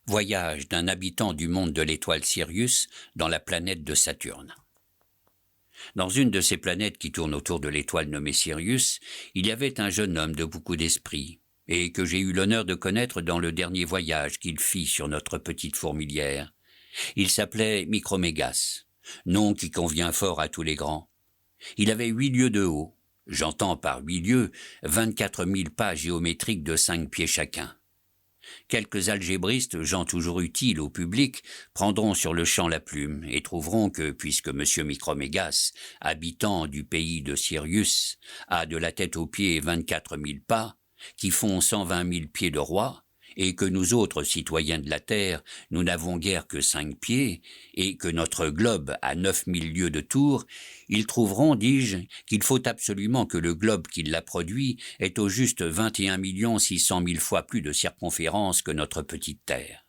Voyage d'un habitant du monde de l'étoile Sirius dans la planète de Saturne. Dans une de ces planètes qui tournent autour de l'étoile nommée Sirius, il y avait un jeune homme de beaucoup d'esprit, et que j'ai eu l'honneur de connaître dans le dernier voyage qu'il fit sur notre petite fourmilière. Il s'appelait Micromégas, nom qui convient fort à tous les grands. Il avait 8 lieues de haut, j'entends par 8 lieues 24 000 pas géométriques de 5 pieds chacun. Quelques algébristes, gens toujours utiles au public, prendront sur le champ la plume et trouveront que, puisque M. Micromégas, habitant du pays de Sirius, a de la tête aux pieds 24 000 pas, qui font 120 000 pieds de roi, et que nous autres citoyens de la Terre, nous n'avons guère que 5 pieds, et que notre globe a 9 000 lieues de tour, ils trouveront, dis-je, qu'il faut absolument que le globe qui l'a produit ait au juste 21 600 000 fois plus de circonférence que notre petite Terre.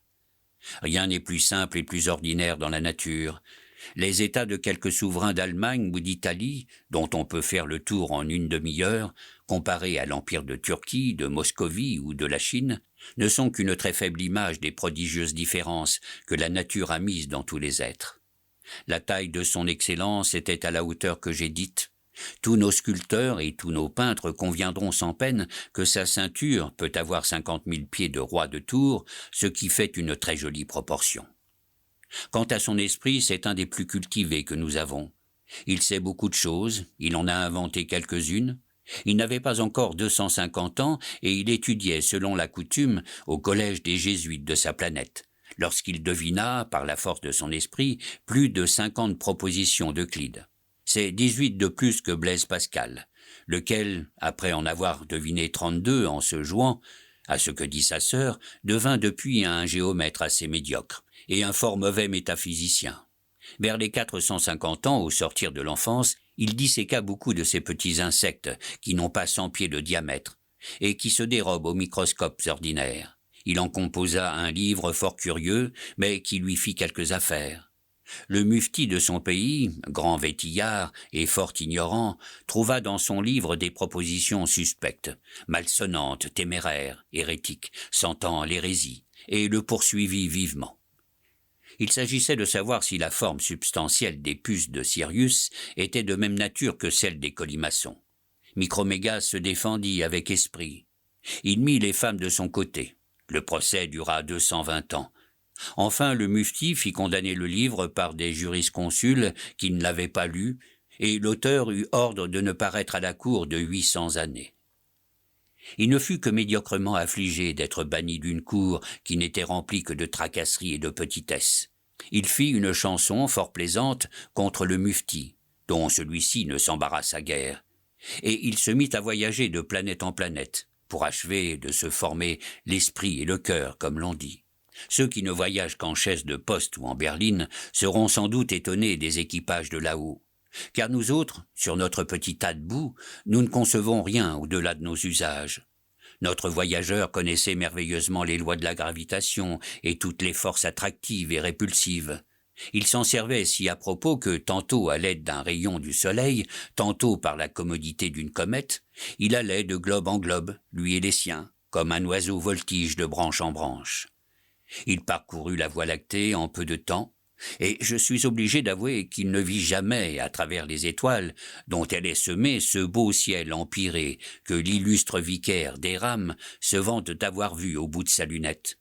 Rien n'est plus simple et plus ordinaire dans la nature. Les États de quelques souverains d'Allemagne ou d'Italie, dont on peut faire le tour en une demi-heure, comparés à l'empire de Turquie, de Moscovie ou de la Chine, ne sont qu'une très faible image des prodigieuses différences que la nature a mises dans tous les êtres. La taille de son excellence était à la hauteur que j'ai dite. Tous nos sculpteurs et tous nos peintres conviendront sans peine que sa ceinture peut avoir 50 000 pieds de roi de tour, ce qui fait une très jolie proportion. Quant à son esprit, c'est un des plus cultivés que nous avons. Il sait beaucoup de choses, il en a inventé quelques-unes. Il n'avait pas encore 250 ans et il étudiait, selon la coutume, au collège des jésuites de sa planète, lorsqu'il devina, par la force de son esprit, plus de 50 propositions d'Euclide. C'est 18 de plus que Blaise Pascal, lequel, après en avoir deviné 32 en se jouant, à ce que dit sa sœur, devint depuis un géomètre assez médiocre et un fort mauvais métaphysicien. Vers les 450 ans, au sortir de l'enfance, il disséqua beaucoup de ces petits insectes qui n'ont pas 100 pieds de diamètre et qui se dérobent aux microscopes ordinaires. Il en composa un livre fort curieux, mais qui lui fit quelques affaires. Le mufti de son pays, grand vétillard et fort ignorant, trouva dans son livre des propositions suspectes, malsonnantes, téméraires, hérétiques, sentant l'hérésie, et le poursuivit vivement. Il s'agissait de savoir si la forme substantielle des puces de Sirius était de même nature que celle des colimaçons. Micromégas se défendit avec esprit. Il mit les femmes de son côté. Le procès dura 220 ans. Enfin, le mufti fit condamner le livre par des jurisconsuls qui ne l'avaient pas lu, et l'auteur eut ordre de ne paraître à la cour de 800 années. Il ne fut que médiocrement affligé d'être banni d'une cour qui n'était remplie que de tracasseries et de petitesses. Il fit une chanson fort plaisante contre le mufti, dont celui-ci ne s'embarrassa guère, et il se mit à voyager de planète en planète, pour achever de se former l'esprit et le cœur, comme l'on dit. Ceux qui ne voyagent qu'en chaise de poste ou en berline seront sans doute étonnés des équipages de là-haut. Car nous autres, sur notre petit tas de boue, nous ne concevons rien au-delà de nos usages. Notre voyageur connaissait merveilleusement les lois de la gravitation et toutes les forces attractives et répulsives. Il s'en servait si à propos que, tantôt à l'aide d'un rayon du soleil, tantôt par la commodité d'une comète, il allait de globe en globe, lui et les siens, comme un oiseau voltige de branche en branche. Il parcourut la Voie lactée en peu de temps, et je suis obligé d'avouer qu'il ne vit jamais, à travers les étoiles, dont elle est semée, ce beau ciel empyré que l'illustre vicaire d'Héram se vante d'avoir vu au bout de sa lunette.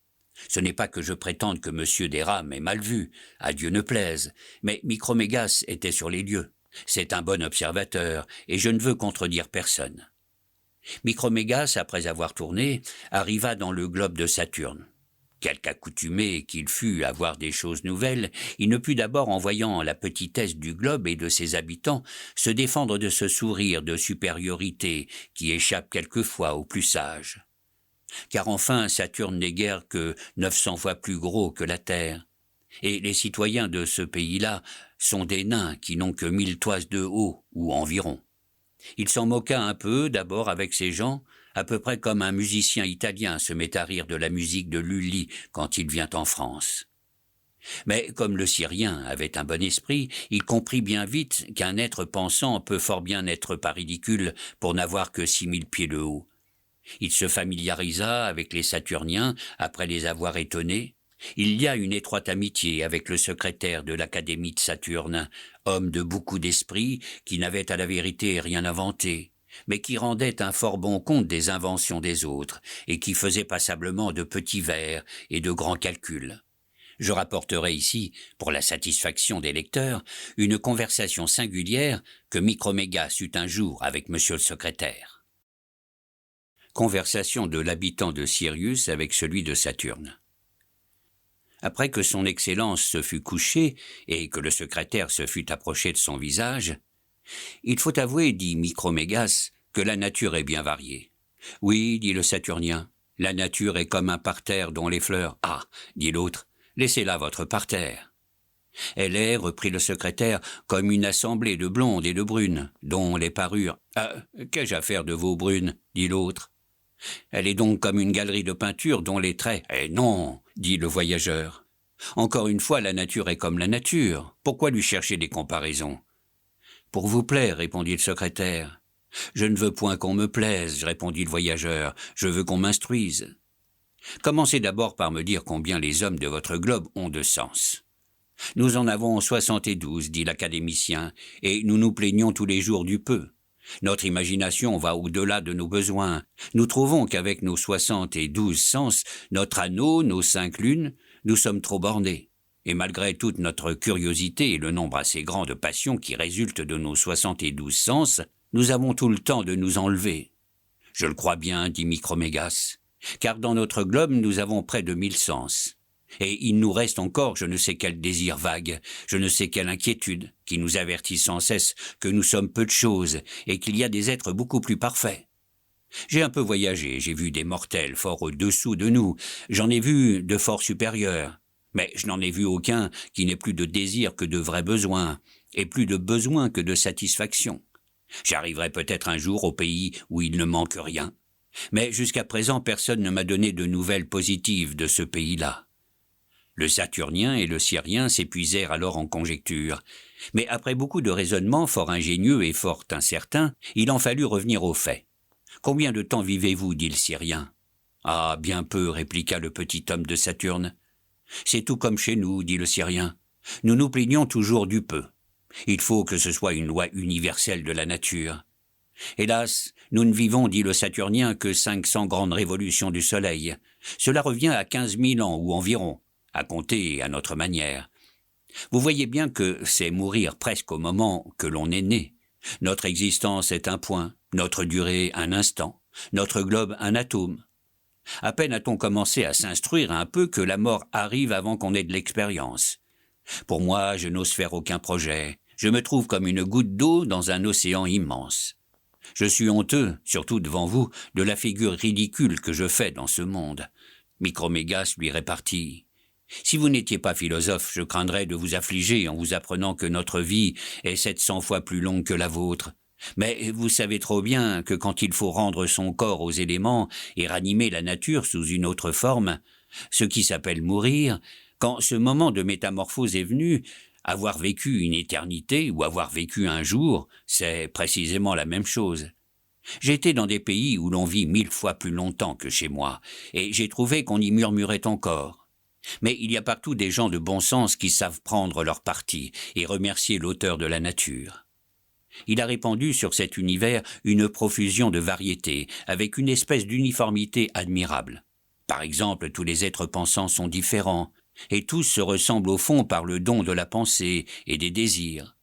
Ce n'est pas que je prétende que M. d'Héram ait mal vu, à Dieu ne plaise, mais Micromégas était sur les lieux. C'est un bon observateur, et je ne veux contredire personne. Micromégas, après avoir tourné, arriva dans le globe de Saturne. Quelque accoutumé qu'il fût à voir des choses nouvelles, il ne put d'abord, en voyant la petitesse du globe et de ses habitants, se défendre de ce sourire de supériorité qui échappe quelquefois aux plus sages. Car enfin, Saturne n'est guère que 900 fois plus gros que la Terre, et les citoyens de ce pays-là sont des nains qui n'ont que 1000 toises de haut, ou environ. Il s'en moqua un peu, d'abord avec ces gens, à peu près comme un musicien italien se met à rire de la musique de Lully quand il vient en France. Mais comme le Syrien avait un bon esprit, il comprit bien vite qu'un être pensant peut fort bien n'être pas ridicule pour n'avoir que 6000 pieds de haut. Il se familiarisa avec les Saturniens après les avoir étonnés, Il y a une étroite amitié avec le secrétaire de l'Académie de Saturne, homme de beaucoup d'esprit, qui n'avait à la vérité rien inventé, mais qui rendait un fort bon compte des inventions des autres, et qui faisait passablement de petits vers et de grands calculs. Je rapporterai ici, pour la satisfaction des lecteurs, une conversation singulière que Micromégas eut un jour avec monsieur le secrétaire. Conversation de l'habitant de Sirius avec celui de Saturne. Après que son Excellence se fut couché et que le secrétaire se fut approché de son visage, « Il faut avouer, dit Micromégas, que la nature est bien variée. »« Oui, dit le Saturnien, la nature est comme un parterre dont les fleurs... »« Ah, dit l'autre, laissez-la votre parterre. »« Elle est, reprit le secrétaire, comme une assemblée de blondes et de brunes, dont les parures... »« Ah, qu'ai-je à faire de vos brunes, dit l'autre. »« Elle est donc comme une galerie de peinture dont les traits... »« Eh non, dit le voyageur. Encore une fois, la nature est comme la nature. Pourquoi lui chercher des comparaisons ? » Pour vous plaire, répondit le secrétaire. Je ne veux point qu'on me plaise, répondit le voyageur. Je veux qu'on m'instruise. Commencez d'abord par me dire combien les hommes de votre globe ont de sens. Nous en avons 72, dit l'académicien, et nous nous plaignons tous les jours du peu. Notre imagination va au-delà de nos besoins. Nous trouvons qu'avec nos 72 sens, notre anneau, nos 5 lunes, nous sommes trop bornés. Et malgré toute notre curiosité et le nombre assez grand de passions qui résultent de nos 72 sens, nous avons tout le temps de nous enlever. Je le crois bien, dit Micromégas, car dans notre globe nous avons près de 1000 sens. Et il nous reste encore je ne sais quel désir vague, je ne sais quelle inquiétude, qui nous avertit sans cesse que nous sommes peu de choses et qu'il y a des êtres beaucoup plus parfaits. J'ai un peu voyagé, j'ai vu des mortels fort au-dessous de nous, j'en ai vu de fort supérieurs, mais je n'en ai vu aucun qui n'ait plus de désir que de vrais besoins, et plus de besoins que de satisfaction. J'arriverai peut-être un jour au pays où il ne manque rien, mais jusqu'à présent personne ne m'a donné de nouvelles positives de ce pays-là. Le Saturnien et le Syrien s'épuisèrent alors en conjectures, mais après beaucoup de raisonnements fort ingénieux et fort incertains, il en fallut revenir aux faits. « Combien de temps vivez-vous » dit le Syrien. « Ah, bien peu » répliqua le petit homme de Saturne. « C'est tout comme chez nous » dit le Syrien. « Nous nous plaignons toujours du peu. Il faut que ce soit une loi universelle de la nature. Hélas, nous ne vivons, dit le Saturnien, que 500 grandes révolutions du Soleil. Cela revient à 15 000 ans ou environ, à compter à notre manière. Vous voyez bien que c'est mourir presque au moment que l'on est né. Notre existence est un point, notre durée un instant, notre globe un atome. À peine a-t-on commencé à s'instruire un peu que la mort arrive avant qu'on ait de l'expérience. Pour moi, je n'ose faire aucun projet. Je me trouve comme une goutte d'eau dans un océan immense. Je suis honteux, surtout devant vous, de la figure ridicule que je fais dans ce monde. » Micromégas lui répartit. « Si vous n'étiez pas philosophe, je craindrais de vous affliger en vous apprenant que notre vie est 700 fois plus longue que la vôtre. Mais vous savez trop bien que quand il faut rendre son corps aux éléments et ranimer la nature sous une autre forme, ce qui s'appelle mourir, quand ce moment de métamorphose est venu, avoir vécu une éternité ou avoir vécu un jour, c'est précisément la même chose. J'ai été dans des pays où l'on vit 1000 fois plus longtemps que chez moi, et j'ai trouvé qu'on y murmurait encore. Mais il y a partout des gens de bon sens qui savent prendre leur parti et remercier l'auteur de la nature. Il a répandu sur cet univers une profusion de variétés, avec une espèce d'uniformité admirable. Par exemple, tous les êtres pensants sont différents, et tous se ressemblent au fond par le don de la pensée et des désirs.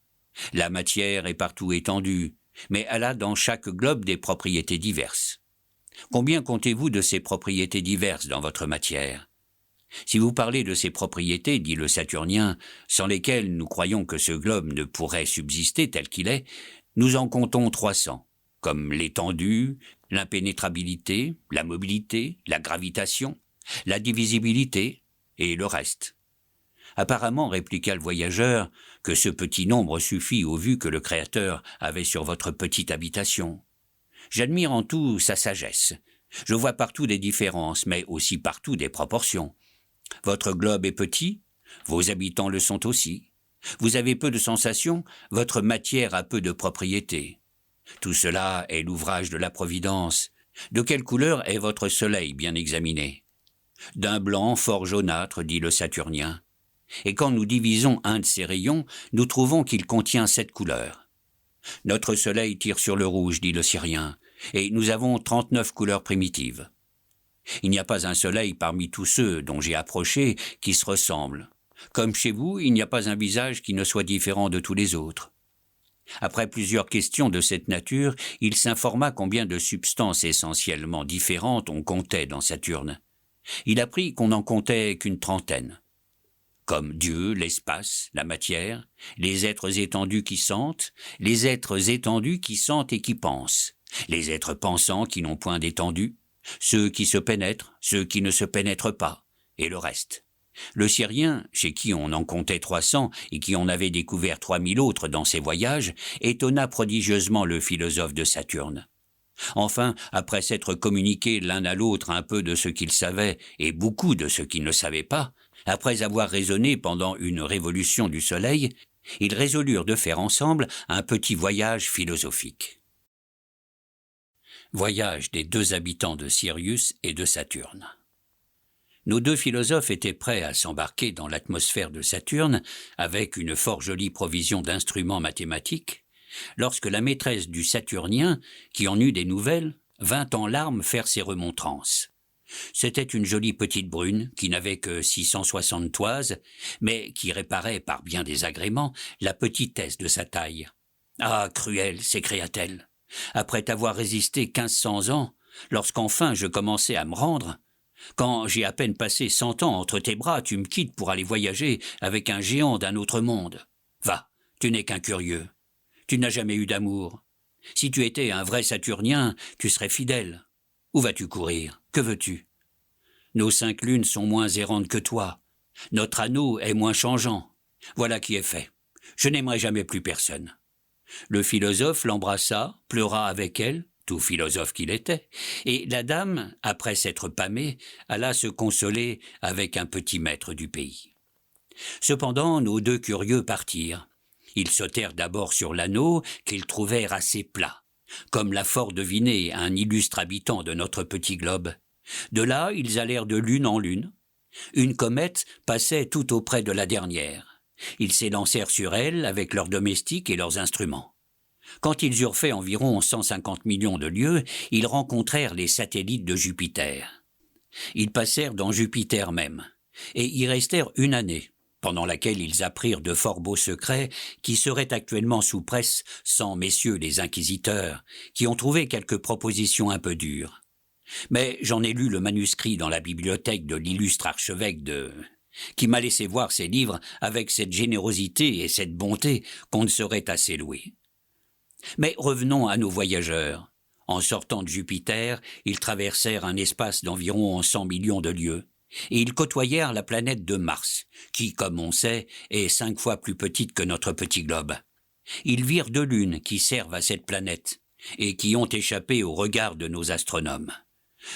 La matière est partout étendue, mais elle a dans chaque globe des propriétés diverses. Combien comptez-vous de ces propriétés diverses dans votre matière ? Si vous parlez de ces propriétés, dit le Saturnien, sans lesquelles nous croyons que ce globe ne pourrait subsister tel qu'il est, nous en comptons 300, comme l'étendue, l'impénétrabilité, la mobilité, la gravitation, la divisibilité et le reste. Apparemment, répliqua le voyageur, que ce petit nombre suffit aux vues que le Créateur avait sur votre petite habitation. J'admire en tout sa sagesse. Je vois partout des différences, mais aussi partout des proportions. Votre globe est petit, vos habitants le sont aussi. Vous avez peu de sensations, votre matière a peu de propriétés. Tout cela est l'ouvrage de la Providence. De quelle couleur est votre soleil bien examiné ? D'un blanc fort jaunâtre, dit le Saturnien. Et quand nous divisons un de ces rayons, nous trouvons qu'il contient 7 couleurs. Notre soleil tire sur le rouge, dit le Syrien, et nous avons 39 couleurs primitives. Il n'y a pas un soleil parmi tous ceux dont j'ai approché qui se ressemble. Comme chez vous, il n'y a pas un visage qui ne soit différent de tous les autres. Après plusieurs questions de cette nature, il s'informa combien de substances essentiellement différentes on comptait dans Saturne. Il apprit qu'on n'en comptait qu'une trentaine. Comme Dieu, l'espace, la matière, les êtres étendus qui sentent, les êtres étendus qui sentent et qui pensent, les êtres pensants qui n'ont point d'étendue, ceux qui se pénètrent, ceux qui ne se pénètrent pas, et le reste. Le Syrien, chez qui on en comptait 300 et qui en avait découvert 3000 autres dans ses voyages, étonna prodigieusement le philosophe de Saturne. Enfin, après s'être communiqué l'un à l'autre un peu de ce qu'ils savaient et beaucoup de ce qu'ils ne savaient pas, après avoir raisonné pendant une révolution du Soleil, ils résolurent de faire ensemble un petit voyage philosophique. Voyage des 2 habitants de Sirius et de Saturne. Nos 2 philosophes étaient prêts à s'embarquer dans l'atmosphère de Saturne avec une fort jolie provision d'instruments mathématiques, lorsque la maîtresse du Saturnien, qui en eut des nouvelles, vint en larmes faire ses remontrances. C'était une jolie petite brune qui n'avait que 660 toises, mais qui réparait par bien des agréments la petitesse de sa taille. « Ah, cruel !» s'écria-t-elle. « Après t'avoir résisté 1500 ans, lorsqu'enfin je commençais à me rendre, quand j'ai à peine passé 100 ans entre tes bras, tu me quittes pour aller voyager avec un géant d'un autre monde. Va, tu n'es qu'un curieux. Tu n'as jamais eu d'amour. Si tu étais un vrai Saturnien, tu serais fidèle. Où vas-tu courir? Que veux-tu? Nos 5 lunes sont moins errantes que toi. Notre anneau est moins changeant. Voilà qui est fait. Je n'aimerai jamais plus personne. » Le philosophe l'embrassa, pleura avec elle, tout philosophe qu'il était, et la dame, après s'être pâmée, alla se consoler avec un petit maître du pays. Cependant, nos 2 curieux partirent. Ils sautèrent d'abord sur l'anneau qu'ils trouvèrent assez plat, comme l'a fort deviné un illustre habitant de notre petit globe. De là, ils allèrent de lune en lune. Une comète passait tout auprès de la dernière. Ils s'élancèrent sur elle avec leurs domestiques et leurs instruments. Quand ils eurent fait environ 150 millions de lieues, ils rencontrèrent les satellites de Jupiter. Ils passèrent dans Jupiter même, et y restèrent 1 année, pendant laquelle ils apprirent de fort beaux secrets qui seraient actuellement sous presse sans messieurs les inquisiteurs, qui ont trouvé quelques propositions un peu dures. Mais j'en ai lu le manuscrit dans la bibliothèque de l'illustre archevêque qui m'a laissé voir ses livres avec cette générosité et cette bonté qu'on ne saurait assez louer. Mais revenons à nos voyageurs. En sortant de Jupiter, ils traversèrent un espace d'environ 100 millions de lieues, et ils côtoyèrent la planète de Mars, qui, comme on sait, est 5 fois plus petite que notre petit globe. Ils virent 2 lunes qui servent à cette planète, et qui ont échappé au regard de nos astronomes.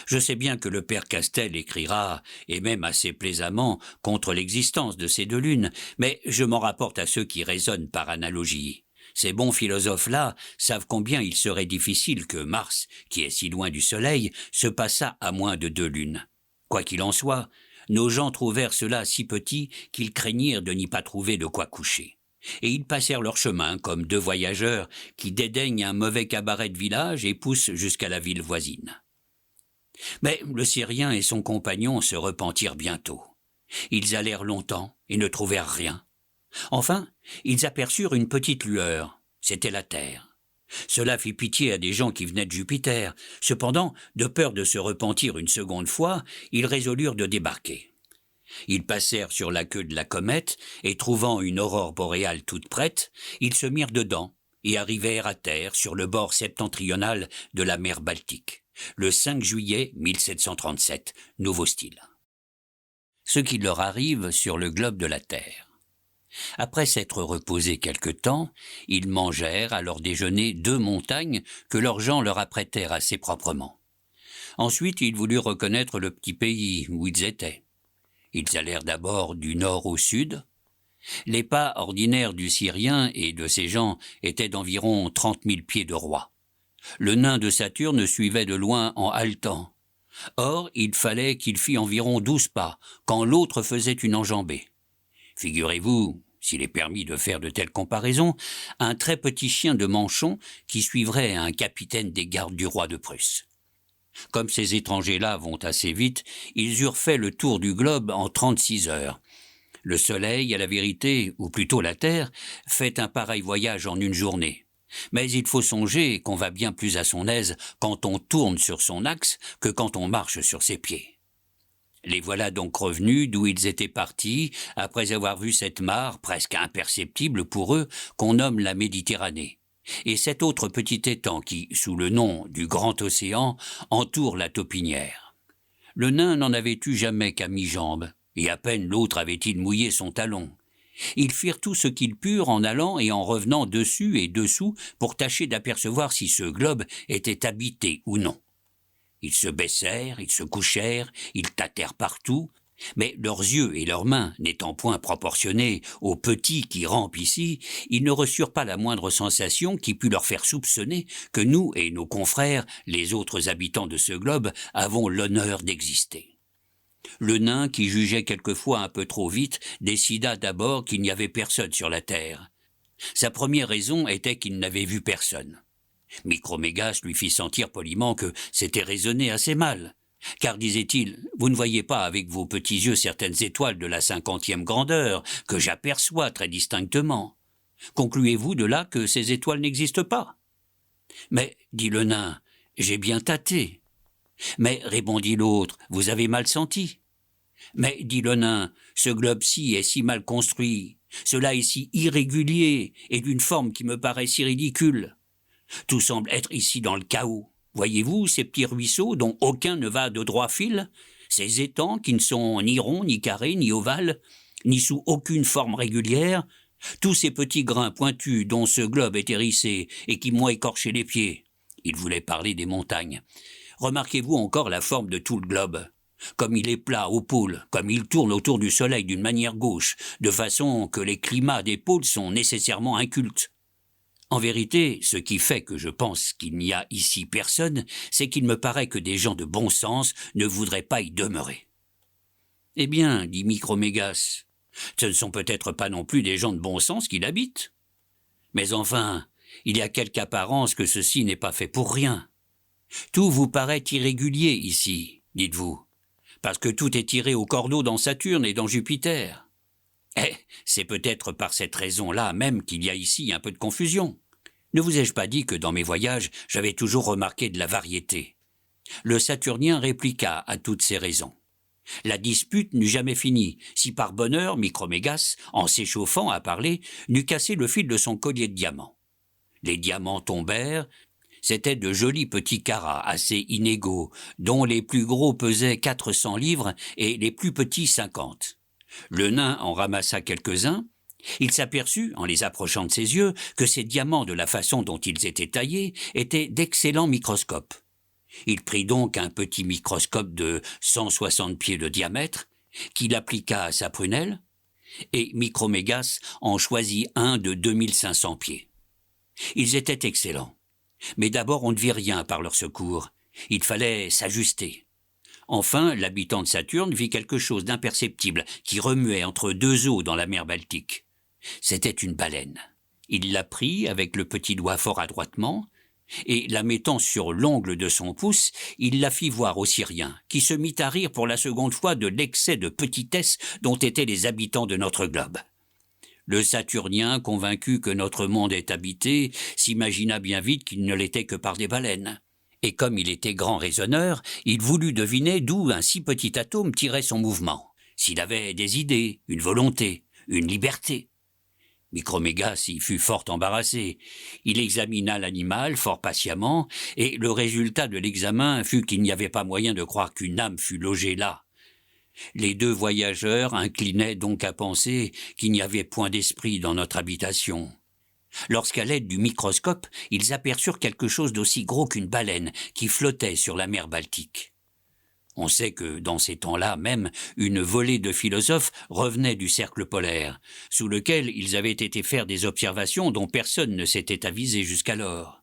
Je sais bien que le père Castel écrira, et même assez plaisamment, contre l'existence de ces 2 lunes, mais je m'en rapporte à ceux qui raisonnent par analogie. Ces bons philosophes-là savent combien il serait difficile que Mars, qui est si loin du Soleil, se passât à moins de 2 lunes. Quoi qu'il en soit, nos gens trouvèrent cela si petit qu'ils craignirent de n'y pas trouver de quoi coucher. Et ils passèrent leur chemin comme 2 voyageurs qui dédaignent un mauvais cabaret de village et poussent jusqu'à la ville voisine. Mais le Syrien et son compagnon se repentirent bientôt. Ils allèrent longtemps et ne trouvèrent rien. Enfin, ils aperçurent une petite lueur. C'était la Terre. Cela fit pitié à des gens qui venaient de Jupiter. Cependant, de peur de se repentir une seconde fois, ils résolurent de débarquer. Ils passèrent sur la queue de la comète et, trouvant une aurore boréale toute prête, ils se mirent dedans et arrivèrent à terre sur le bord septentrional de la mer Baltique, le 5 juillet 1737, nouveau style. Ce qui leur arrive sur le globe de la Terre. Après s'être reposés quelque temps, ils mangèrent à leur déjeuner 2 montagnes que leurs gens leur apprêtèrent assez proprement. Ensuite, ils voulurent reconnaître le petit pays où ils étaient. Ils allèrent d'abord du nord au sud. Les pas ordinaires du Syrien et de ses gens étaient d'environ 30 000 pieds de roi. Le nain de Saturne suivait de loin en haletant. Or, il fallait qu'il fît environ 12 pas, quand l'autre faisait une enjambée. Figurez-vous, s'il est permis de faire de telles comparaisons, un très petit chien de manchon qui suivrait un capitaine des gardes du roi de Prusse. Comme ces étrangers-là vont assez vite, ils eurent fait le tour du globe en 36 heures. Le Soleil, à la vérité, ou plutôt la Terre, fait un pareil voyage en une journée. Mais il faut songer qu'on va bien plus à son aise quand on tourne sur son axe que quand on marche sur ses pieds. Les voilà donc revenus d'où ils étaient partis, après avoir vu cette mare, presque imperceptible pour eux, qu'on nomme la Méditerranée, et cet autre petit étang qui, sous le nom du Grand Océan, entoure la Taupinière. Le nain n'en avait eu jamais qu'à mi-jambe, et à peine l'autre avait-il mouillé son talon. Ils firent tout ce qu'ils purent en allant et en revenant dessus et dessous pour tâcher d'apercevoir si ce globe était habité ou non. Ils se baissèrent, ils se couchèrent, ils tâtèrent partout, mais leurs yeux et leurs mains n'étant point proportionnés aux petits qui rampent ici, ils ne reçurent pas la moindre sensation qui pût leur faire soupçonner que nous et nos confrères, les autres habitants de ce globe, avons l'honneur d'exister. Le nain, qui jugeait quelquefois un peu trop vite, décida d'abord qu'il n'y avait personne sur la terre. Sa première raison était qu'il n'avait vu personne. Micromégas lui fit sentir poliment que c'était raisonné assez mal. Car, disait-il, vous ne voyez pas avec vos petits yeux certaines étoiles de la 50e grandeur, que j'aperçois très distinctement. Concluez-vous de là que ces étoiles n'existent pas? Mais, dit le nain, j'ai bien tâté. Mais, répondit l'autre, vous avez mal senti. Mais, dit le nain, ce globe-ci est si mal construit, cela est si irrégulier et d'une forme qui me paraît si ridicule. Tout semble être ici dans le chaos. Voyez-vous ces petits ruisseaux dont aucun ne va de droit fil, ces étangs qui ne sont ni ronds, ni carrés, ni ovales, ni sous aucune forme régulière, tous ces petits grains pointus dont ce globe est hérissé et qui m'ont écorché les pieds. Il voulait parler des montagnes. Remarquez-vous encore la forme de tout le globe. Comme il est plat aux pôles, comme il tourne autour du soleil d'une manière gauche, de façon que les climats des pôles sont nécessairement incultes. En vérité, ce qui fait que je pense qu'il n'y a ici personne, c'est qu'il me paraît que des gens de bon sens ne voudraient pas y demeurer. Eh bien, dit Micromégas, ce ne sont peut-être pas non plus des gens de bon sens qui l'habitent. Mais enfin, il y a quelque apparence que ceci n'est pas fait pour rien. Tout vous paraît irrégulier ici, dites-vous, parce que tout est tiré au cordeau dans Saturne et dans Jupiter. Eh, c'est peut-être par cette raison-là même qu'il y a ici un peu de confusion. Ne vous ai-je pas dit que dans mes voyages, j'avais toujours remarqué de la variété? Le Saturnien répliqua à toutes ces raisons. La dispute n'eût jamais fini, si par bonheur Micromégas, en s'échauffant à parler, n'eût cassé le fil de son collier de diamants. Les diamants tombèrent. C'étaient de jolis petits carats assez inégaux, dont les plus gros pesaient 400 livres et les plus petits 50. Le nain en ramassa quelques-uns. Il s'aperçut, en les approchant de ses yeux, que ces diamants, de la façon dont ils étaient taillés, étaient d'excellents microscopes. Il prit donc un petit microscope de 160 pieds de diamètre, qu'il appliqua à sa prunelle, et Micromégas en choisit un de 2500 pieds. Ils étaient excellents. Mais d'abord on ne vit rien par leur secours. Il fallait s'ajuster. Enfin, l'habitant de Saturne vit quelque chose d'imperceptible qui remuait entre deux eaux dans la mer Baltique. C'était une baleine. Il la prit avec le petit doigt fort adroitement, et la mettant sur l'ongle de son pouce, il la fit voir au Syrien, qui se mit à rire pour la seconde fois de l'excès de petitesse dont étaient les habitants de notre globe. Le Saturnien, convaincu que notre monde est habité, s'imagina bien vite qu'il ne l'était que par des baleines. Et comme il était grand raisonneur, il voulut deviner d'où un si petit atome tirait son mouvement, s'il avait des idées, une volonté, une liberté. Micromégas y fut fort embarrassé. Il examina l'animal fort patiemment, et le résultat de l'examen fut qu'il n'y avait pas moyen de croire qu'une âme fût logée là. Les deux voyageurs inclinaient donc à penser qu'il n'y avait point d'esprit dans notre habitation. Lorsqu'à l'aide du microscope, ils aperçurent quelque chose d'aussi gros qu'une baleine qui flottait sur la mer Baltique. On sait que, dans ces temps-là même, une volée de philosophes revenait du cercle polaire, sous lequel ils avaient été faire des observations dont personne ne s'était avisé jusqu'alors.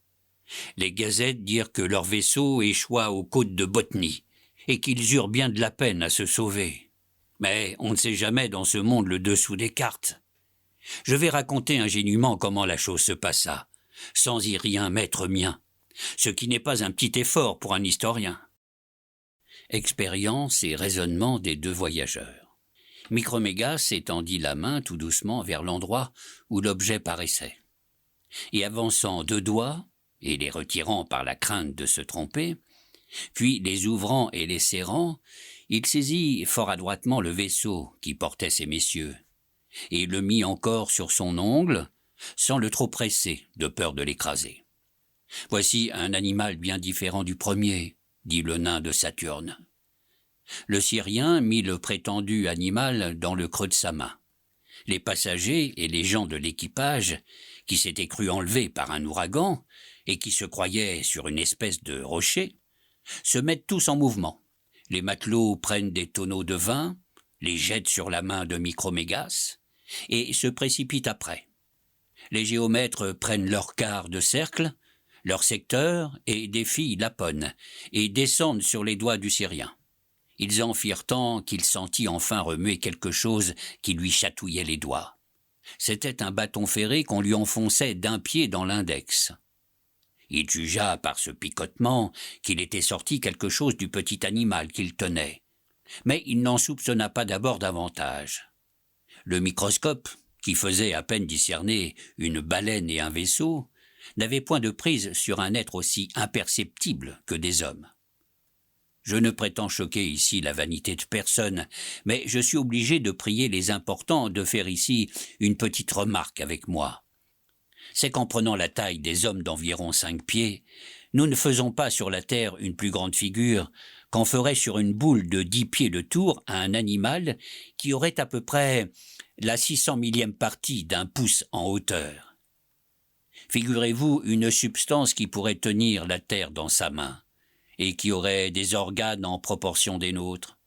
Les gazettes dirent que leur vaisseau échoua aux côtes de Bothnie, et qu'ils eurent bien de la peine à se sauver. Mais on ne sait jamais dans ce monde le dessous des cartes. Je vais raconter ingénument comment la chose se passa, sans y rien mettre mien, ce qui n'est pas un petit effort pour un historien. Expérience et raisonnement des deux voyageurs. Micromégas étendit la main tout doucement vers l'endroit où l'objet paraissait. Et avançant 2 doigts, et les retirant par la crainte de se tromper, puis les ouvrant et les serrant, il saisit fort adroitement le vaisseau qui portait ces messieurs, et le mit encore sur son ongle, sans le trop presser, de peur de l'écraser. « Voici un animal bien différent du premier, » dit le nain de Saturne. Le Syrien mit le prétendu animal dans le creux de sa main. Les passagers et les gens de l'équipage, qui s'étaient crus enlevés par un ouragan et qui se croyaient sur une espèce de rocher, se mettent tous en mouvement. Les matelots prennent des tonneaux de vin, les jettent sur la main de Micromégas et se précipitent après. Les géomètres prennent leur quart de cercle, leur secteur et défient l'Apone et descendent sur les doigts du Syrien. Ils en firent tant qu'il sentit enfin remuer quelque chose qui lui chatouillait les doigts. C'était un bâton ferré qu'on lui enfonçait d'1 pied dans l'index. Il jugea par ce picotement qu'il était sorti quelque chose du petit animal qu'il tenait, mais il n'en soupçonna pas d'abord davantage. Le microscope, qui faisait à peine discerner une baleine et un vaisseau, n'avait point de prise sur un être aussi imperceptible que des hommes. Je ne prétends choquer ici la vanité de personne, mais je suis obligé de prier les importants de faire ici une petite remarque avec moi. C'est qu'en prenant la taille des hommes d'environ 5 pieds, nous ne faisons pas sur la terre une plus grande figure qu'en ferait sur une boule de 10 pieds de tour à un animal qui aurait à peu près la 600 millième partie d'un pouce en hauteur. Figurez-vous une substance qui pourrait tenir la terre dans sa main, et qui aurait des organes en proportion des nôtres.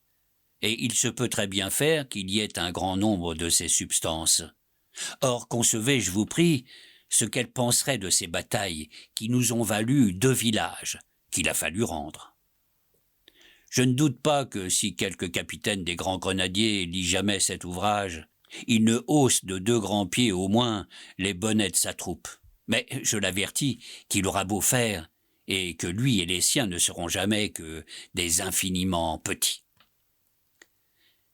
Et il se peut très bien faire qu'il y ait un grand nombre de ces substances. Or, concevez, je vous prie, ce qu'elles penseraient de ces batailles qui nous ont valu 2 villages, qu'il a fallu rendre. Je ne doute pas que si quelque capitaine des grands grenadiers lit jamais cet ouvrage, il ne hausse de 2 grands pieds au moins les bonnets de sa troupe. Mais je l'avertis qu'il aura beau faire, et que lui et les siens ne seront jamais que des infiniment petits.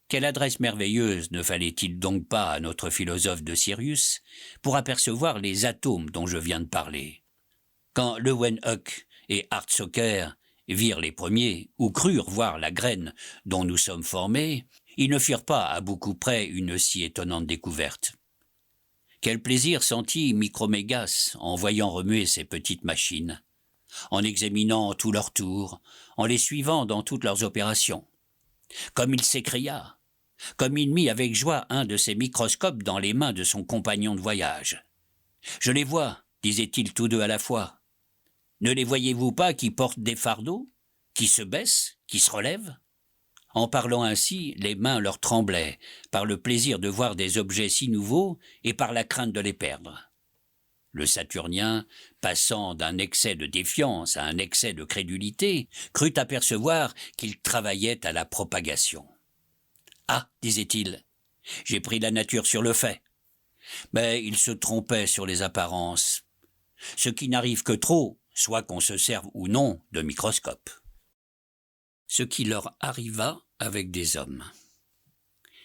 Quelle adresse merveilleuse ne fallait-il donc pas à notre philosophe de Sirius pour apercevoir les atomes dont je viens de parler. Quand Leeuwenhoek et Hartsocker virent les premiers, ou crurent voir la graine dont nous sommes formés, ils ne firent pas à beaucoup près une si étonnante découverte. Quel plaisir sentit Micromégas en voyant remuer ces petites machines, en examinant tous leurs tours, en les suivant dans toutes leurs opérations. Comme il s'écria, comme il mit avec joie un de ses microscopes dans les mains de son compagnon de voyage. « Je les vois, disaient-ils tous deux à la fois. Ne les voyez-vous pas qui portent des fardeaux, qui se baissent, qui se relèvent ?» En parlant ainsi, les mains leur tremblaient, par le plaisir de voir des objets si nouveaux et par la crainte de les perdre. Le Saturnien, passant d'un excès de défiance à un excès de crédulité, crut apercevoir qu'il travaillait à la propagation. « Ah, disait-il, j'ai pris la nature sur le fait. » Mais il se trompait sur les apparences, ce qui n'arrive que trop, soit qu'on se serve ou non de microscope. Ce qui leur arriva avec des hommes.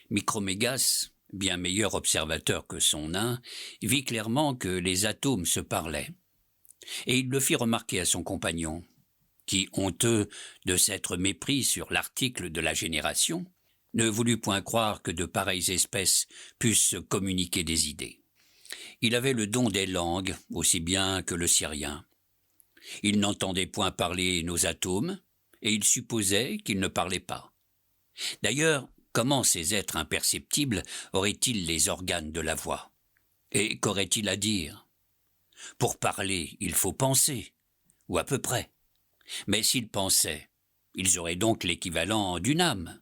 Micromégas, bien meilleur observateur que son nain, vit clairement que les atomes se parlaient, et il le fit remarquer à son compagnon, qui, honteux de s'être mépris sur l'article de la génération, ne voulut point croire que de pareilles espèces puissent se communiquer des idées. Il avait le don des langues, aussi bien que le Syrien. Il n'entendait point parler nos atomes, et il supposait qu'ils ne parlaient pas. D'ailleurs, comment ces êtres imperceptibles auraient-ils les organes de la voix? Et qu'auraient-ils à dire? Pour parler, il faut penser, ou à peu près. Mais s'ils pensaient, ils auraient donc l'équivalent d'une âme.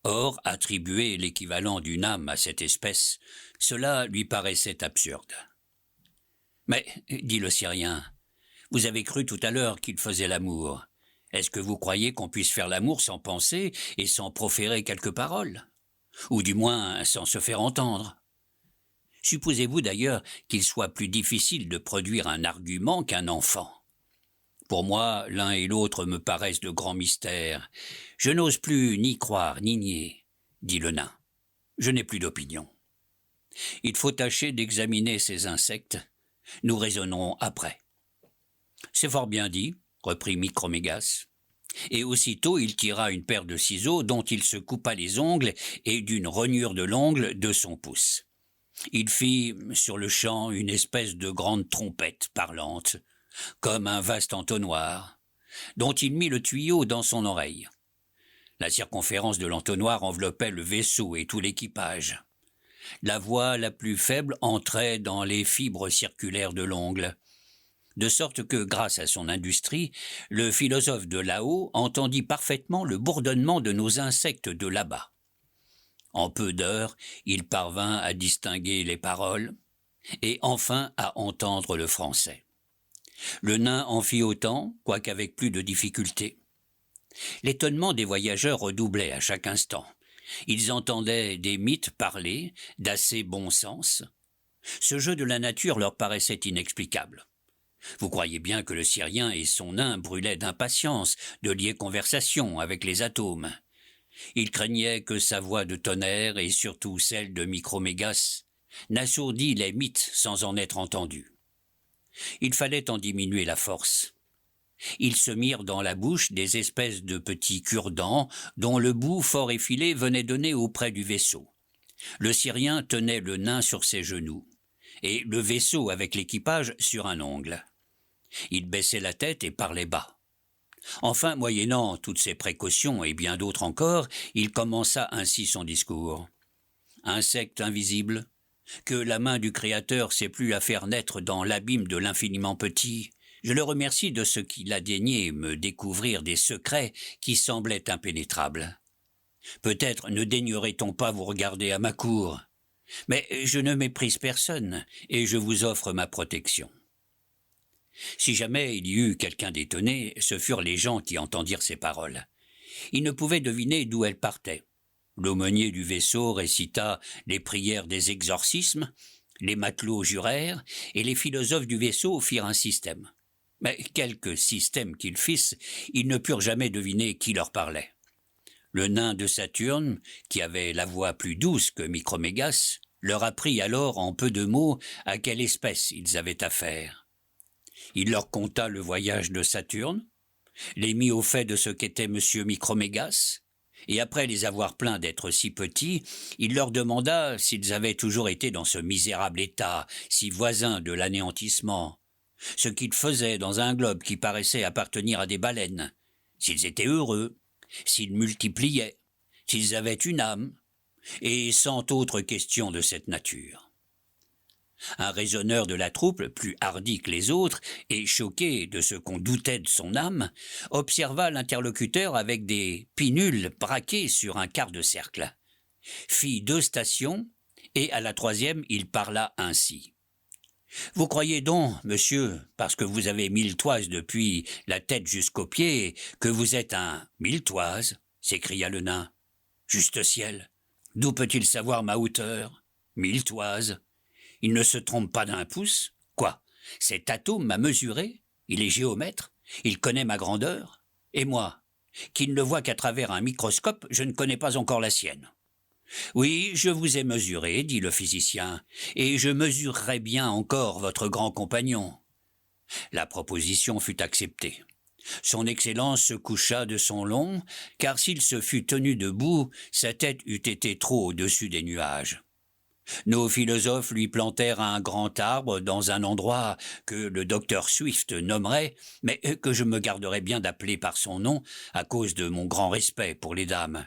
Or, attribuer l'équivalent d'une âme à cette espèce, cela lui paraissait absurde. « Mais, dit le Syrien, vous avez cru tout à l'heure qu'il faisait l'amour. Est-ce que vous croyez qu'on puisse faire l'amour sans penser et sans proférer quelques paroles? Ou du moins sans se faire entendre? Supposez-vous d'ailleurs qu'il soit plus difficile de produire un argument qu'un enfant? Pour moi, l'un et l'autre me paraissent de grands mystères. Je n'ose plus ni croire ni nier, dit le nain. Je n'ai plus d'opinion. Il faut tâcher d'examiner ces insectes. Nous raisonnerons après. C'est fort bien dit, reprit Micromégas. Et aussitôt il tira une paire de ciseaux dont il se coupa les ongles et d'une rognure de l'ongle de son pouce. Il fit sur le champ une espèce de grande trompette parlante, comme un vaste entonnoir, dont il mit le tuyau dans son oreille. La circonférence de l'entonnoir enveloppait le vaisseau et tout l'équipage. La voix la plus faible entrait dans les fibres circulaires de l'ongle, de sorte que, grâce à son industrie, le philosophe de là-haut entendit parfaitement le bourdonnement de nos insectes de là-bas. En peu d'heures, il parvint à distinguer les paroles et enfin à entendre le français. Le nain en fit autant, quoique avec plus de difficulté. L'étonnement des voyageurs redoublait à chaque instant. Ils entendaient des mythes parler, d'assez bon sens. Ce jeu de la nature leur paraissait inexplicable. Vous croyez bien que le Syrien et son nain brûlaient d'impatience de lier conversation avec les atomes. Ils craignaient que sa voix de tonnerre, et surtout celle de Micromégas, n'assourdît les mythes sans en être entendus. Il fallait en diminuer la force. Ils se mirent dans la bouche des espèces de petits cure-dents dont le bout fort effilé venait donner auprès du vaisseau. Le Syrien tenait le nain sur ses genoux, et le vaisseau avec l'équipage sur un ongle. Il baissait la tête et parlait bas. Enfin, moyennant toutes ces précautions et bien d'autres encore, il commença ainsi son discours. « Insecte invisible, que la main du Créateur s'est plu à faire naître dans l'abîme de l'infiniment petit, je le remercie de ce qu'il a daigné me découvrir des secrets qui semblaient impénétrables. Peut-être ne daignerait-on pas vous regarder à ma cour, mais je ne méprise personne et je vous offre ma protection. » Si jamais il y eut quelqu'un d'étonné, ce furent les gens qui entendirent ces paroles. Ils ne pouvaient deviner d'où elles partaient. L'aumônier du vaisseau récita les prières des exorcismes, les matelots jurèrent, et les philosophes du vaisseau firent un système. Mais quelque système qu'ils fissent, ils ne purent jamais deviner qui leur parlait. Le nain de Saturne, qui avait la voix plus douce que Micromégas, leur apprit alors en peu de mots à quelle espèce ils avaient affaire. Il leur conta le voyage de Saturne, les mit au fait de ce qu'était M. Micromégas, et après les avoir plaints d'être si petits, il leur demanda s'ils avaient toujours été dans ce misérable état, si voisin de l'anéantissement, ce qu'ils faisaient dans un globe qui paraissait appartenir à des baleines, s'ils étaient heureux, s'ils multipliaient, s'ils avaient une âme, et cent autres questions de cette nature. Un raisonneur de la troupe, plus hardi que les autres, et choqué de ce qu'on doutait de son âme, observa l'interlocuteur avec des pinules braquées sur un quart de cercle, fit 2 stations, et à la 3e, il parla ainsi. « Vous croyez donc, monsieur, parce que vous avez 1000 toises depuis la tête jusqu'aux pieds, que vous êtes un 1000 toises ?» s'écria le nain. « Juste ciel, d'où peut-il savoir ma hauteur? 1000 toises. Il ne se trompe pas d'un pouce. Quoi? Cet atome m'a mesuré? Il est géomètre? Il connaît ma grandeur? Et moi, qui ne le vois qu'à travers un microscope, je ne connais pas encore la sienne. » « Oui, je vous ai mesuré, dit le physicien, et je mesurerai bien encore votre grand compagnon. » La proposition fut acceptée. Son Excellence se coucha de son long, car s'il se fût tenu debout, sa tête eût été trop au-dessus des nuages. Nos philosophes lui plantèrent un grand arbre dans un endroit que le docteur Swift nommerait, mais que je me garderai bien d'appeler par son nom à cause de mon grand respect pour les dames.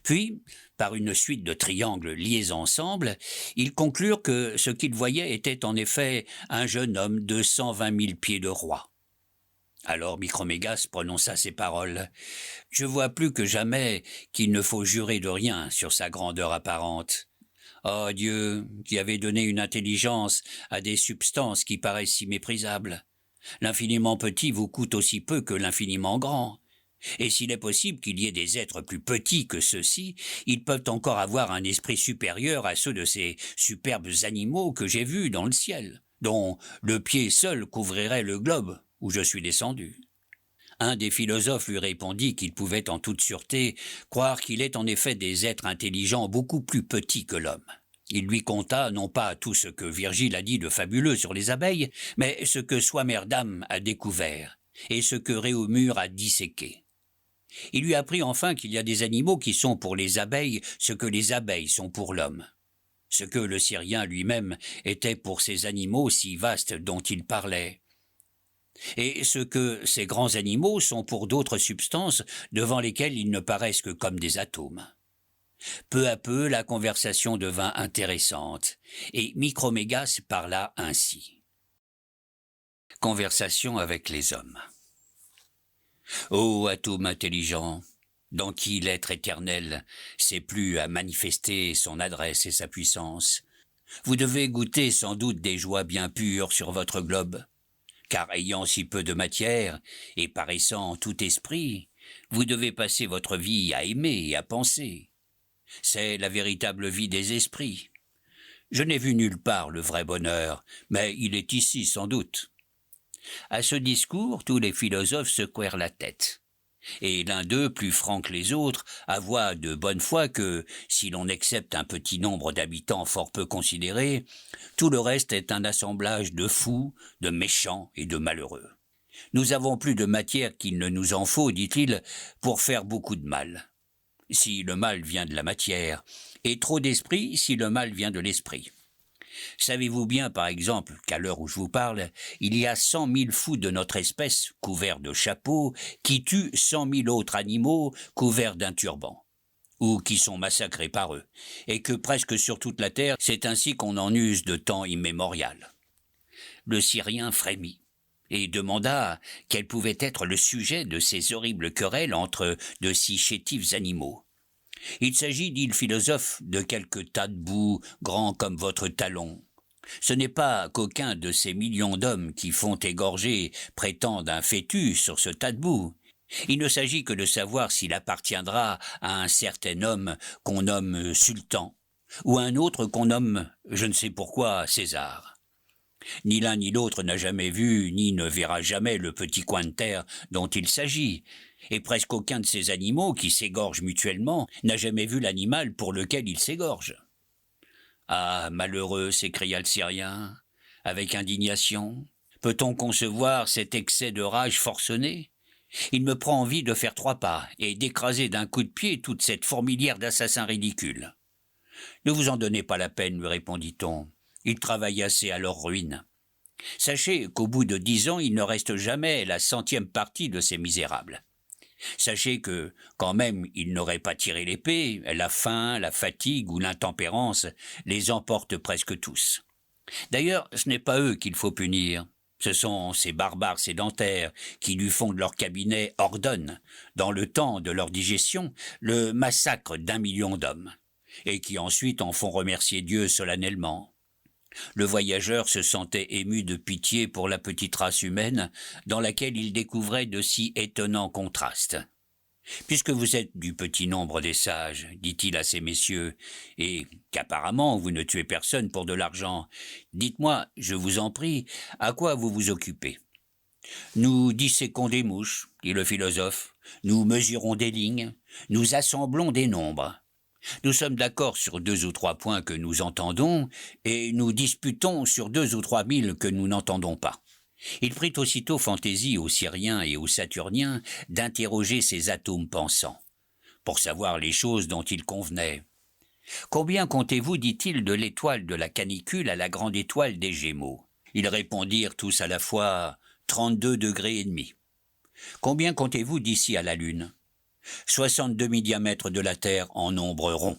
Puis, par une suite de triangles liés ensemble, ils conclurent que ce qu'ils voyaient était en effet un jeune homme de 120 000 pieds de roi. Alors Micromégas prononça ces paroles. « Je vois plus que jamais qu'il ne faut jurer de rien sur sa grandeur apparente. Oh Dieu, qui avait donné une intelligence à des substances qui paraissent si méprisables. L'infiniment petit vous coûte aussi peu que l'infiniment grand. Et s'il est possible qu'il y ait des êtres plus petits que ceux-ci, ils peuvent encore avoir un esprit supérieur à ceux de ces superbes animaux que j'ai vus dans le ciel, dont le pied seul couvrirait le globe où je suis descendu. Un des philosophes lui répondit qu'il pouvait en toute sûreté croire qu'il est en effet des êtres intelligents beaucoup plus petits que l'homme. Il lui conta non pas tout ce que Virgile a dit de fabuleux sur les abeilles, mais ce que Swammerdam a découvert, et ce que Réaumur a disséqué. Il lui apprit enfin qu'il y a des animaux qui sont pour les abeilles ce que les abeilles sont pour l'homme, ce que le Syrien lui-même était pour ces animaux si vastes dont il parlait, et ce que ces grands animaux sont pour d'autres substances devant lesquelles ils ne paraissent que comme des atomes. Peu à peu, la conversation devint intéressante, et Micromégas parla ainsi. Conversation avec les hommes. Ô atome intelligent, dans qui l'être éternel sait plus à manifester son adresse et sa puissance, vous devez goûter sans doute des joies bien pures sur votre globe, car ayant si peu de matière, et paraissant tout esprit, vous devez passer votre vie à aimer et à penser. C'est la véritable vie des esprits. Je n'ai vu nulle part le vrai bonheur, mais il est ici sans doute. À ce discours, tous les philosophes secouèrent la tête, et l'un d'eux, plus franc que les autres, avoua de bonne foi que, si l'on excepte un petit nombre d'habitants fort peu considérés, tout le reste est un assemblage de fous, de méchants et de malheureux. Nous avons plus de matière qu'il ne nous en faut, dit-il, pour faire beaucoup de mal, si le mal vient de la matière, et trop d'esprit si le mal vient de l'esprit. Savez-vous bien, par exemple, qu'à l'heure où je vous parle, il y a 100 000 fous de notre espèce, couverts de chapeaux, qui tuent 100 000 autres animaux couverts d'un turban, ou qui sont massacrés par eux, et que presque sur toute la terre, c'est ainsi qu'on en use de temps immémorial. Le Syrien frémit, et demanda quel pouvait être le sujet de ces horribles querelles entre de si chétifs animaux. Il s'agit, dit le philosophe, de quelques tas de boue grands comme votre talon. Ce n'est pas qu'aucun de ces millions d'hommes qui font égorger prétendent un fœtus sur ce tas de boue. Il ne s'agit que de savoir s'il appartiendra à un certain homme qu'on nomme sultan, ou à un autre qu'on nomme, je ne sais pourquoi, César. Ni l'un ni l'autre n'a jamais vu, ni ne verra jamais le petit coin de terre dont il s'agit, et presque aucun de ces animaux qui s'égorgent mutuellement n'a jamais vu l'animal pour lequel il s'égorge. « Ah, malheureux !» s'écria le Syrien, avec indignation. « Peut-on concevoir cet excès de rage forcené ? Il me prend envie de faire 3 pas et d'écraser d'un coup de pied toute cette fourmilière d'assassins ridicules. »« Ne vous en donnez pas la peine, lui répondit-on. Ils travaillent assez à leur ruine. Sachez qu'au bout de 10 ans, il ne reste jamais la 100e partie de ces misérables. Sachez que, quand même ils n'auraient pas tiré l'épée, la faim, la fatigue ou l'intempérance les emportent presque tous. D'ailleurs, ce n'est pas eux qu'il faut punir. Ce sont ces barbares sédentaires qui lui font de leur cabinet ordonnent, dans le temps de leur digestion, le massacre d'1 million d'hommes, et qui ensuite en font remercier Dieu solennellement. Le voyageur se sentait ému de pitié pour la petite race humaine dans laquelle il découvrait de si étonnants contrastes. « Puisque vous êtes du petit nombre des sages, dit-il à ces messieurs, et qu'apparemment vous ne tuez personne pour de l'argent, dites-moi, je vous en prie, à quoi vous vous occupez ? » « Nous disséquons des mouches, dit le philosophe, nous mesurons des lignes, nous assemblons des nombres. Nous sommes d'accord sur 2 ou 3 points que nous entendons, et nous disputons sur 2 ou 3 000 que nous n'entendons pas. » Il prit aussitôt fantaisie aux Syriens et aux Saturniens d'interroger ces atomes pensants, pour savoir les choses dont il convenait. « Combien comptez-vous, dit-il, de l'étoile de la canicule à la grande étoile des Gémeaux ?» Ils répondirent tous à la fois 32 degrés et demi. « Combien comptez-vous d'ici à la Lune ? 62 diamètres de la Terre en nombre rond.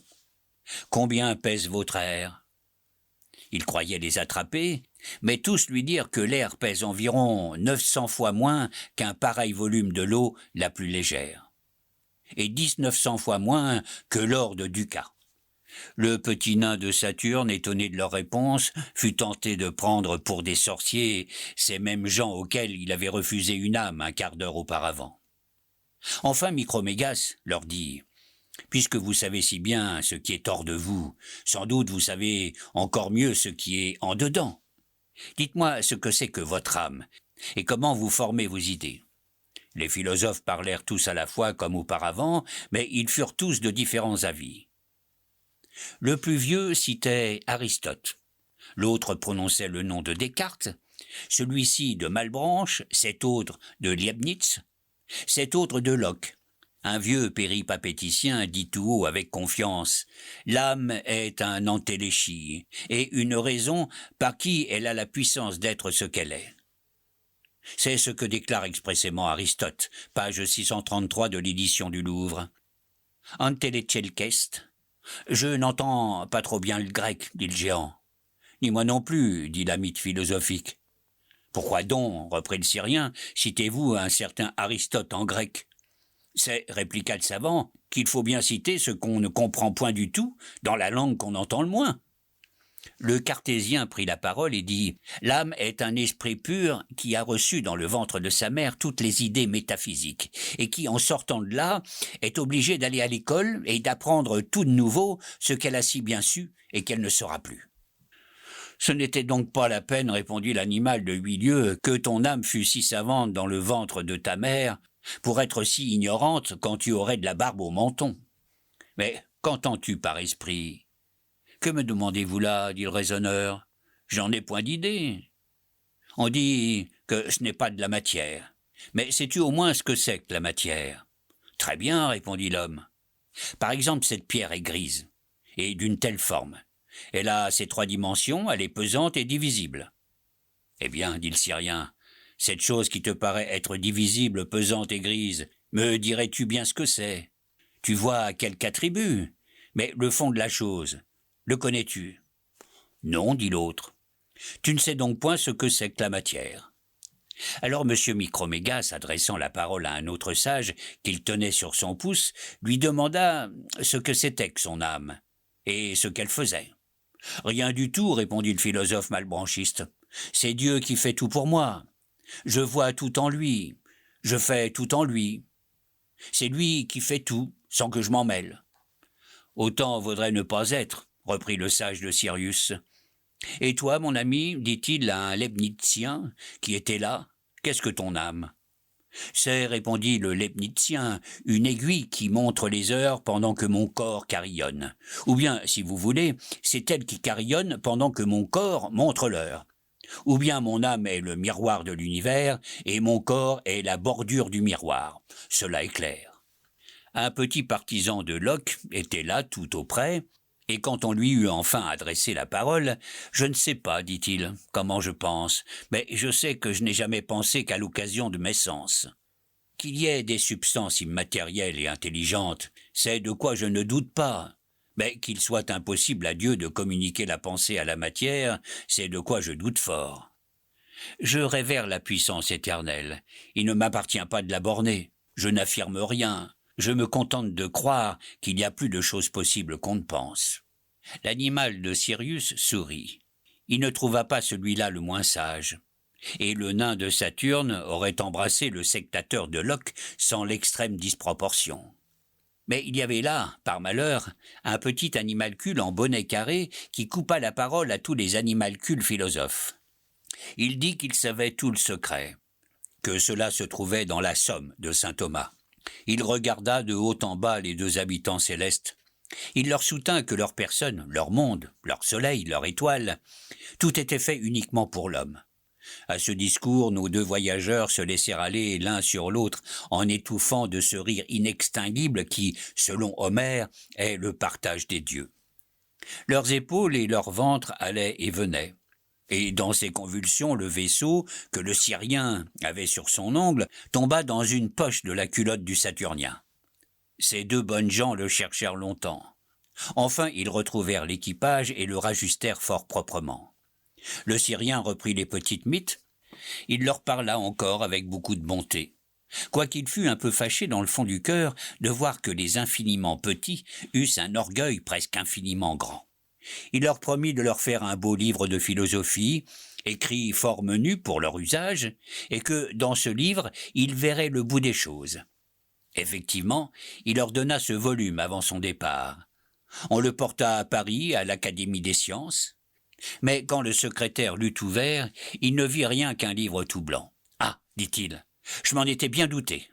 Combien pèse votre air ? » Il croyait les attraper, mais tous lui dirent que l'air pèse environ 900 fois moins qu'un pareil volume de l'eau la plus légère, et 1900 fois moins que l'or de Ducat. Le petit nain de Saturne, étonné de leur réponse, fut tenté de prendre pour des sorciers ces mêmes gens auxquels il avait refusé une âme un quart d'heure auparavant. Enfin, Micromégas leur dit « Puisque vous savez si bien ce qui est hors de vous, sans doute vous savez encore mieux ce qui est en dedans. Dites-moi ce que c'est que votre âme, et comment vous formez vos idées. » Les philosophes parlèrent tous à la fois comme auparavant, mais ils furent tous de différents avis. Le plus vieux citait Aristote, l'autre prononçait le nom de Descartes, celui-ci de Malebranche, cet autre de Leibniz, cet autre de Locke. Un vieux péripatéticien dit tout haut avec confiance « L'âme est un entéléchie, et une raison par qui elle a la puissance d'être ce qu'elle est. » C'est ce que déclare expressément Aristote, page 633 de l'édition du Louvre. « Antelechelkest » Je n'entends pas trop bien le grec, dit le géant. « Ni moi non plus, dit la mythe philosophique. »« Pourquoi donc, reprit le Syrien, citez-vous un certain Aristote en grec ?»« C'est, répliqua le savant, qu'il faut bien citer ce qu'on ne comprend point du tout dans la langue qu'on entend le moins. » Le cartésien prit la parole et dit « L'âme est un esprit pur qui a reçu dans le ventre de sa mère toutes les idées métaphysiques et qui, en sortant de là, est obligé d'aller à l'école et d'apprendre tout de nouveau ce qu'elle a si bien su et qu'elle ne saura plus. » « Ce n'était donc pas la peine, répondit l'animal de 8 lieues, que ton âme fût si savante dans le ventre de ta mère pour être si ignorante quand tu aurais de la barbe au menton. Mais qu'entends-tu par esprit ? » « Que me demandez-vous là, dit le raisonneur. J'en ai point d'idée. On dit que ce n'est pas de la matière. Mais sais-tu au moins ce que c'est que la matière ? Très bien, répondit l'homme. Par exemple, cette pierre est grise, et d'une telle forme. Elle a ses 3 dimensions, elle est pesante et divisible. Eh bien, dit le Syrien, cette chose qui te paraît être divisible, pesante et grise, me dirais-tu bien ce que c'est ? Tu vois quelque attribut, mais le fond de la chose, le connais-tu ? Non, dit l'autre. Tu ne sais donc point ce que c'est que la matière. Alors M. Micromégas, adressant la parole à un autre sage qu'il tenait sur son pouce, lui demanda ce que c'était que son âme, et ce qu'elle faisait. Rien du tout, répondit le philosophe malbranchiste. C'est Dieu qui fait tout pour moi. Je vois tout en lui, je fais tout en lui. C'est lui qui fait tout, sans que je m'en mêle. Autant vaudrait ne pas être, reprit le sage de Sirius. Et toi, mon ami, dit-il à un Leibnizien qui était là, qu'est-ce que ton âme ? C'est, répondit le Leibnizien, une aiguille qui montre les heures pendant que mon corps carillonne. Ou bien, si vous voulez, c'est elle qui carillonne pendant que mon corps montre l'heure. Ou bien mon âme est le miroir de l'univers et mon corps est la bordure du miroir. Cela est clair. Un petit partisan de Locke était là tout auprès, et quand on lui eut enfin adressé la parole, « Je ne sais pas, dit-il, comment je pense, mais je sais que je n'ai jamais pensé qu'à l'occasion de mes sens. Qu'il y ait des substances immatérielles et intelligentes, c'est de quoi je ne doute pas, mais qu'il soit impossible à Dieu de communiquer la pensée à la matière, c'est de quoi je doute fort. Je révère la puissance éternelle, il ne m'appartient pas de la borner, je n'affirme rien. Je me contente de croire qu'il y a plus de choses possibles qu'on ne pense. » L'animal de Sirius sourit. Il ne trouva pas celui-là le moins sage. Et le nain de Saturne aurait embrassé le sectateur de Locke sans l'extrême disproportion. Mais il y avait là, par malheur, un petit animalcule en bonnet carré qui coupa la parole à tous les animalcules philosophes. Il dit qu'il savait tout le secret, que cela se trouvait dans la somme de saint Thomas. Il regarda de haut en bas les 2 habitants célestes. Il leur soutint que leur personne, leur monde, leur soleil, leur étoile, tout était fait uniquement pour l'homme. À ce discours, nos 2 voyageurs se laissèrent aller l'un sur l'autre en étouffant de ce rire inextinguible qui, selon Homère, est le partage des dieux. Leurs épaules et leurs ventres allaient et venaient. Et dans ces convulsions, le vaisseau, que le Syrien avait sur son ongle, tomba dans une poche de la culotte du Saturnien. Ces 2 bonnes gens le cherchèrent longtemps. Enfin, ils retrouvèrent l'équipage et le rajustèrent fort proprement. Le Syrien reprit les petites mythes. Il leur parla encore avec beaucoup de bonté, quoiqu'il fût un peu fâché dans le fond du cœur de voir que les infiniment petits eussent un orgueil presque infiniment grand. Il leur promit de leur faire un beau livre de philosophie, écrit fort menu pour leur usage, et que, dans ce livre, ils verraient le bout des choses. Effectivement, il ordonna ce volume avant son départ. On le porta à Paris, à l'Académie des sciences. Mais quand le secrétaire l'eut ouvert, il ne vit rien qu'un livre tout blanc. « Ah, dit-il, je m'en étais bien douté.